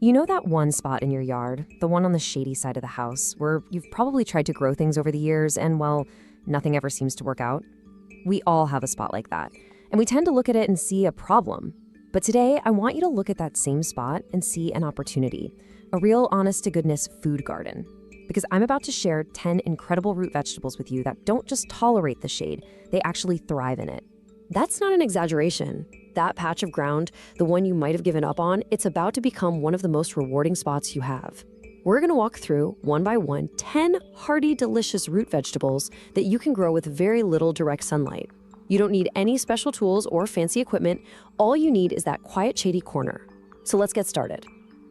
You know that one spot in your yard, the one on the shady side of the house, where you've probably tried to grow things over the years and, well, nothing ever seems to work out? We all have a spot like that, and we tend to look at it and see a problem. But today, I want you to look at that same spot and see an opportunity, a real honest-to-goodness food garden. Because I'm about to share 10 incredible root vegetables with you that don't just tolerate the shade, they actually thrive in it. That's not an exaggeration. That patch of ground, the one you might have given up on, it's about to become one of the most rewarding spots you have. We're gonna walk through, one by one, 10 hearty, delicious root vegetables that you can grow with very little direct sunlight. You don't need any special tools or fancy equipment. All you need is that quiet, shady corner. So let's get started.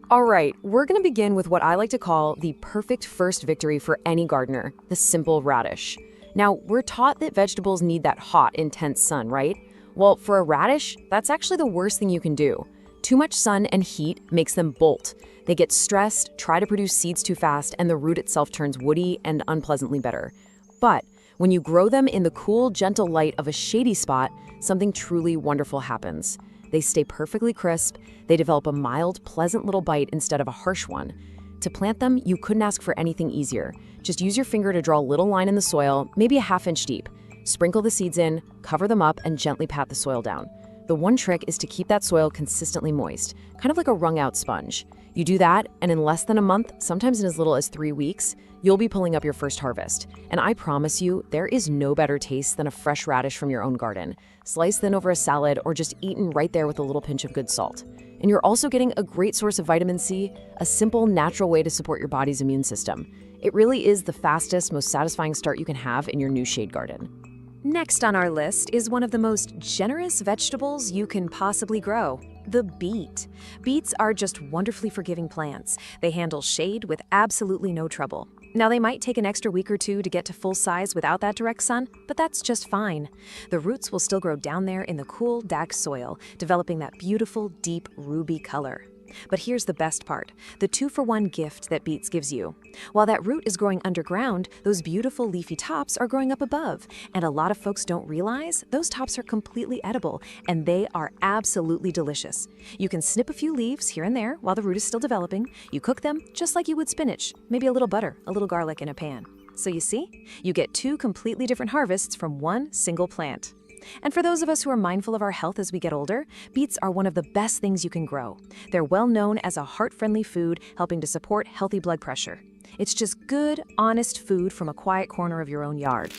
All right, we're gonna begin with what I like to call the perfect first victory for any gardener, the simple radish. Now, we're taught that vegetables need that hot, intense sun, right? Well, for a radish, that's actually the worst thing you can do. Too much sun and heat makes them bolt. They get stressed, try to produce seeds too fast, and the root itself turns woody and unpleasantly bitter. But when you grow them in the cool, gentle light of a shady spot, something truly wonderful happens. They stay perfectly crisp, they develop a mild, pleasant little bite instead of a harsh one. To plant them, you couldn't ask for anything easier. Just use your finger to draw a little line in the soil, maybe a ½ inch deep. Sprinkle the seeds in, cover them up, and gently pat the soil down. The one trick is to keep that soil consistently moist, kind of like a wrung-out sponge. You do that, and in less than a month, sometimes in as little as 3 weeks, you'll be pulling up your first harvest. And I promise you, there is no better taste than a fresh radish from your own garden, sliced thin over a salad or just eaten right there with a little pinch of good salt. And you're also getting a great source of vitamin C, a simple, natural way to support your body's immune system. It really is the fastest, most satisfying start you can have in your new shade garden. Next on our list is one of the most generous vegetables you can possibly grow, the beet. Beets are just wonderfully forgiving plants. They handle shade with absolutely no trouble. Now, they might take an extra week or two to get to full size without that direct sun, but that's just fine. The roots will still grow down there in the cool, dank soil, developing that beautiful, deep ruby color. But here's the best part, the 2-for-1 gift that beets gives you. While that root is growing underground, those beautiful leafy tops are growing up above. And a lot of folks don't realize those tops are completely edible, and they are absolutely delicious. You can snip a few leaves here and there while the root is still developing. You cook them just like you would spinach, maybe a little butter, a little garlic in a pan. So you see, you get 2 completely different harvests from one single plant. And for those of us who are mindful of our health as we get older, beets are one of the best things you can grow. They're well known as a heart-friendly food, helping to support healthy blood pressure. It's just good, honest food from a quiet corner of your own yard.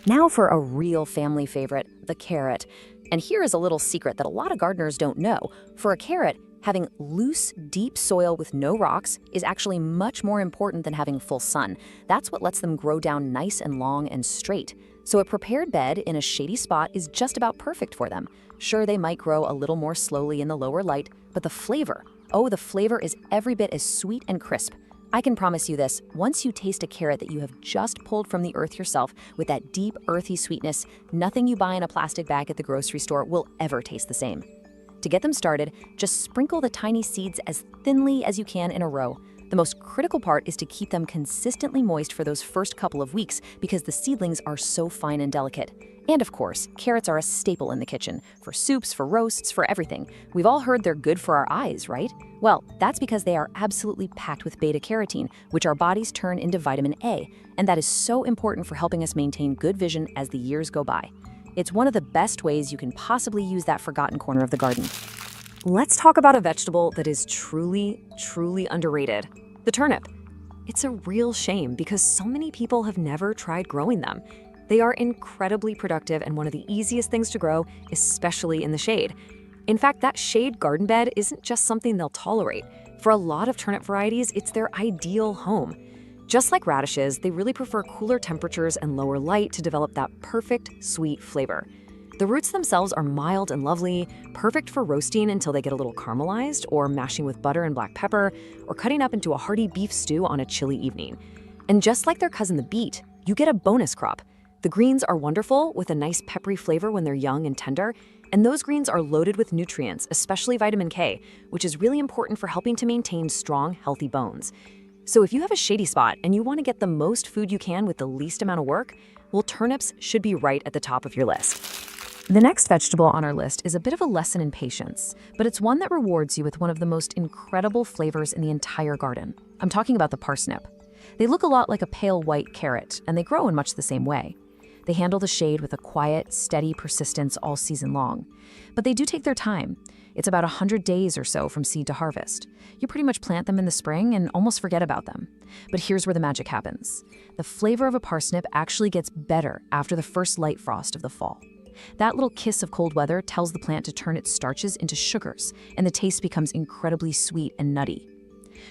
Now for a real family favorite, the carrot. And here is a little secret that a lot of gardeners don't know. For a carrot, having loose, deep soil with no rocks is actually much more important than having full sun. That's what lets them grow down nice and long and straight. So a prepared bed in a shady spot is just about perfect for them. Sure, they might grow a little more slowly in the lower light, but the flavor is every bit as sweet and crisp. I can promise you this, once you taste a carrot that you have just pulled from the earth yourself with that deep, earthy sweetness, nothing you buy in a plastic bag at the grocery store will ever taste the same. To get them started, just sprinkle the tiny seeds as thinly as you can in a row. The most critical part is to keep them consistently moist for those first couple of weeks because the seedlings are so fine and delicate. And of course, carrots are a staple in the kitchen, for soups, for roasts, for everything. We've all heard they're good for our eyes, right? Well, that's because they are absolutely packed with beta-carotene, which our bodies turn into vitamin A, and that is so important for helping us maintain good vision as the years go by. It's one of the best ways you can possibly use that forgotten corner of the garden. Let's talk about a vegetable that is truly, truly underrated, the turnip. It's a real shame because so many people have never tried growing them. They are incredibly productive and one of the easiest things to grow, especially in the shade. In fact, that shade garden bed isn't just something they'll tolerate. For a lot of turnip varieties, it's their ideal home. Just like radishes, they really prefer cooler temperatures and lower light to develop that perfect, sweet flavor. The roots themselves are mild and lovely, perfect for roasting until they get a little caramelized, or mashing with butter and black pepper, or cutting up into a hearty beef stew on a chilly evening. And just like their cousin the beet, you get a bonus crop. The greens are wonderful, with a nice peppery flavor when they're young and tender, and those greens are loaded with nutrients, especially vitamin K, which is really important for helping to maintain strong, healthy bones. So if you have a shady spot and you want to get the most food you can with the least amount of work, well, turnips should be right at the top of your list. The next vegetable on our list is a bit of a lesson in patience, but it's one that rewards you with one of the most incredible flavors in the entire garden. I'm talking about the parsnip. They look a lot like a pale white carrot, and they grow in much the same way. They handle the shade with a quiet, steady persistence all season long. But they do take their time. It's about 100 days or so from seed to harvest. You pretty much plant them in the spring and almost forget about them. But here's where the magic happens. The flavor of a parsnip actually gets better after the first light frost of the fall. That little kiss of cold weather tells the plant to turn its starches into sugars, and the taste becomes incredibly sweet and nutty.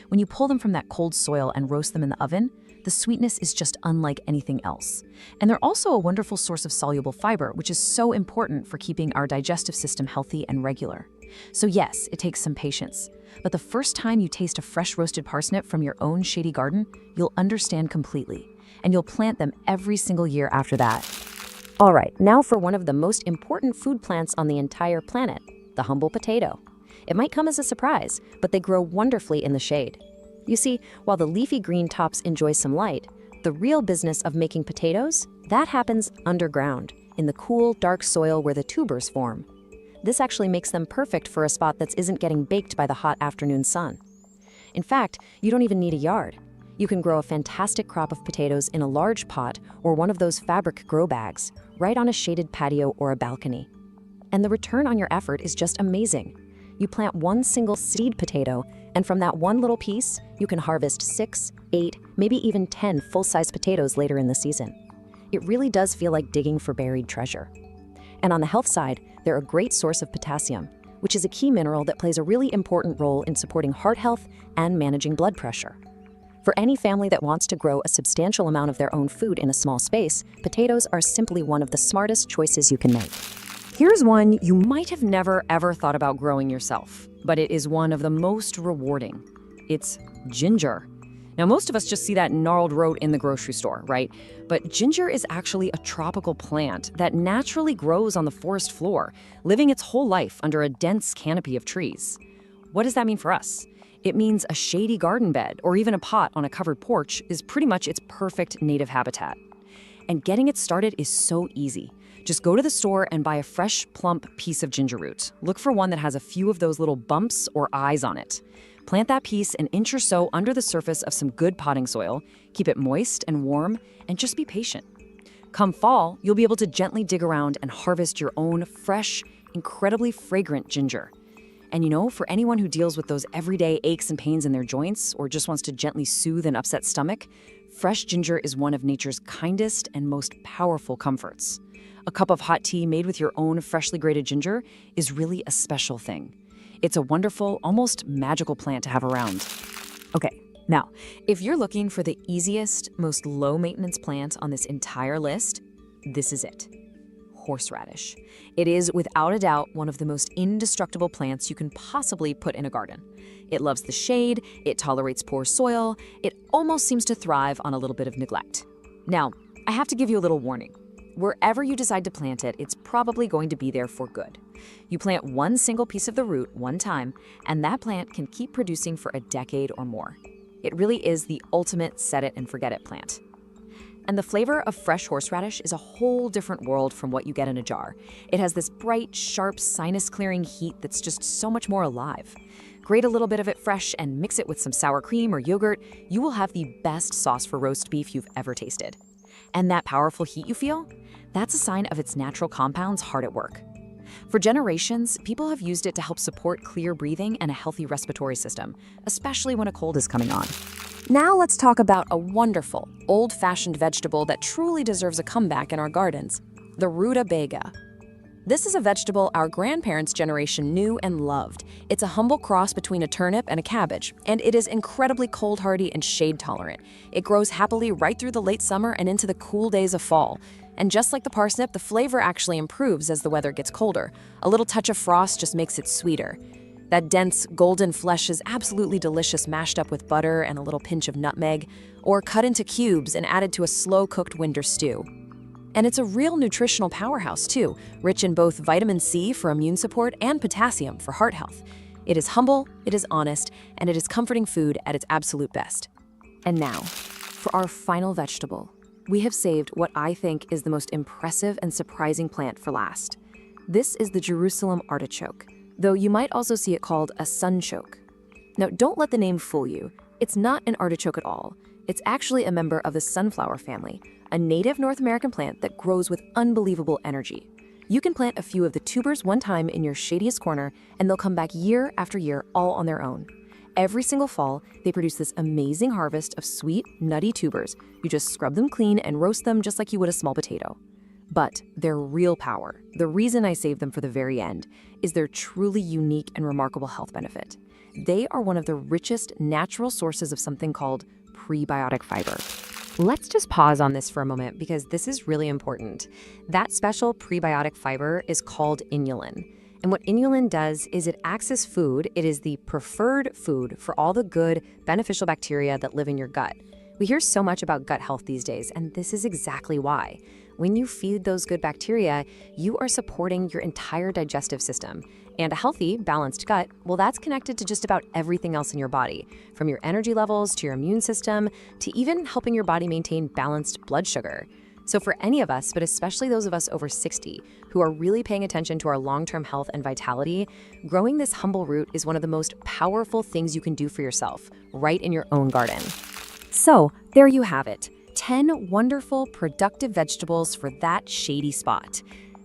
When you pull them from that cold soil and roast them in the oven, the sweetness is just unlike anything else. And they're also a wonderful source of soluble fiber, which is so important for keeping our digestive system healthy and regular. So yes, it takes some patience. But the first time you taste a fresh roasted parsnip from your own shady garden, you'll understand completely. And you'll plant them every single year after that. All right, now for one of the most important food plants on the entire planet, the humble potato. It might come as a surprise, but they grow wonderfully in the shade. You see, while the leafy green tops enjoy some light, the real business of making potatoes, that happens underground, in the cool, dark soil where the tubers form. This actually makes them perfect for a spot that isn't getting baked by the hot afternoon sun. In fact, you don't even need a yard. You can grow a fantastic crop of potatoes in a large pot or one of those fabric grow bags, right on a shaded patio or a balcony. And the return on your effort is just amazing. You plant one single seed potato, and from that one little piece, you can harvest 6, 8, maybe even 10 full-size potatoes later in the season. It really does feel like digging for buried treasure. And on the health side, they're a great source of potassium, which is a key mineral that plays a really important role in supporting heart health and managing blood pressure. For any family that wants to grow a substantial amount of their own food in a small space, potatoes are simply one of the smartest choices you can make. Here's one you might have never ever thought about growing yourself, but it is one of the most rewarding. It's ginger. Now, most of us just see that gnarled root in the grocery store, right? But ginger is actually a tropical plant that naturally grows on the forest floor, living its whole life under a dense canopy of trees. What does that mean for us? It means a shady garden bed or even a pot on a covered porch is pretty much its perfect native habitat. And getting it started is so easy. Just go to the store and buy a fresh, plump piece of ginger root. Look for one that has a few of those little bumps or eyes on it. Plant that piece an inch or so under the surface of some good potting soil, keep it moist and warm, and just be patient. Come fall, you'll be able to gently dig around and harvest your own fresh, incredibly fragrant ginger. And you know, for anyone who deals with those everyday aches and pains in their joints or just wants to gently soothe an upset stomach, fresh ginger is one of nature's kindest and most powerful comforts. A cup of hot tea made with your own freshly grated ginger is really a special thing. It's a wonderful, almost magical plant to have around. Okay, now, if you're looking for the easiest, most low-maintenance plant on this entire list, this is it. Horseradish. It is, without a doubt, one of the most indestructible plants you can possibly put in a garden. It loves the shade, it tolerates poor soil, it almost seems to thrive on a little bit of neglect. Now, I have to give you a little warning. Wherever you decide to plant it, it's probably going to be there for good. You plant one single piece of the root one time, and that plant can keep producing for a decade or more. It really is the ultimate set-it-and-forget-it plant. And the flavor of fresh horseradish is a whole different world from what you get in a jar. It has this bright, sharp, sinus-clearing heat that's just so much more alive. Grate a little bit of it fresh and mix it with some sour cream or yogurt. You will have the best sauce for roast beef you've ever tasted. And that powerful heat you feel? That's a sign of its natural compounds hard at work. For generations, people have used it to help support clear breathing and a healthy respiratory system, especially when a cold is coming on. Now let's talk about a wonderful, old-fashioned vegetable that truly deserves a comeback in our gardens, the rutabaga. This is a vegetable our grandparents' generation knew and loved. It's a humble cross between a turnip and a cabbage, and it is incredibly cold-hardy and shade-tolerant. It grows happily right through the late summer and into the cool days of fall. And just like the parsnip, the flavor actually improves as the weather gets colder. A little touch of frost just makes it sweeter. That dense, golden flesh is absolutely delicious mashed up with butter and a little pinch of nutmeg, or cut into cubes and added to a slow-cooked winter stew. And it's a real nutritional powerhouse, too, rich in both vitamin C for immune support and potassium for heart health. It is humble, it is honest, and it is comforting food at its absolute best. And now, for our final vegetable, we have saved what I think is the most impressive and surprising plant for last. This is the Jerusalem artichoke, though you might also see it called a sunchoke. Now, don't let the name fool you. It's not an artichoke at all. It's actually a member of the sunflower family, a native North American plant that grows with unbelievable energy. You can plant a few of the tubers one time in your shadiest corner, and they'll come back year after year all on their own. Every single fall, they produce this amazing harvest of sweet, nutty tubers. You just scrub them clean and roast them just like you would a small potato. But their real power, the reason I saved them for the very end, is their truly unique and remarkable health benefit. They are one of the richest natural sources of something called prebiotic fiber. Let's just pause on this for a moment because this is really important. That special prebiotic fiber is called inulin. And what inulin does is it acts as food. It is the preferred food for all the good, beneficial bacteria that live in your gut. We hear so much about gut health these days, and this is exactly why. When you feed those good bacteria, you are supporting your entire digestive system. And a healthy, balanced gut, well, that's connected to just about everything else in your body, from your energy levels to your immune system, to even helping your body maintain balanced blood sugar. So for any of us, but especially those of us over 60, who are really paying attention to our long-term health and vitality, growing this humble root is one of the most powerful things you can do for yourself, right in your own garden. So there you have it. 10 wonderful, productive vegetables for that shady spot.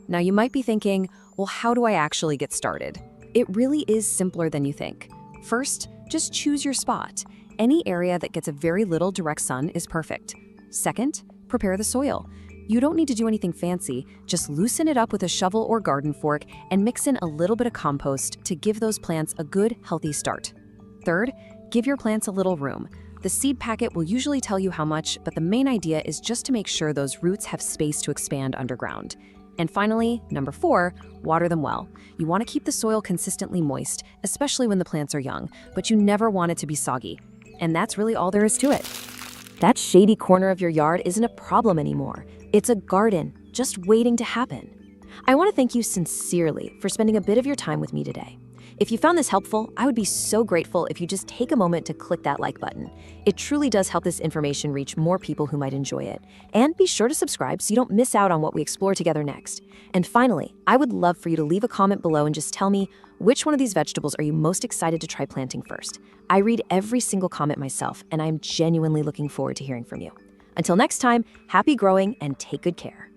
Now you might be thinking, well, how do I actually get started? It really is simpler than you think. First, just choose your spot. Any area that gets a very little direct sun is perfect. Second, prepare the soil. You don't need to do anything fancy, just loosen it up with a shovel or garden fork and mix in a little bit of compost to give those plants a good, healthy start. Third, give your plants a little room. The seed packet will usually tell you how much, but the main idea is just to make sure those roots have space to expand underground. And finally, number 4, water them well. You want to keep the soil consistently moist, especially when the plants are young, but you never want it to be soggy. And that's really all there is to it. That shady corner of your yard isn't a problem anymore. It's a garden, just waiting to happen. I want to thank you sincerely for spending a bit of your time with me today. If you found this helpful, I would be so grateful if you just take a moment to click that like button. It truly does help this information reach more people who might enjoy it. And be sure to subscribe so you don't miss out on what we explore together next. And finally, I would love for you to leave a comment below and just tell me which one of these vegetables are you most excited to try planting first. I read every single comment myself, and I'm genuinely looking forward to hearing from you. Until next time, happy growing and take good care.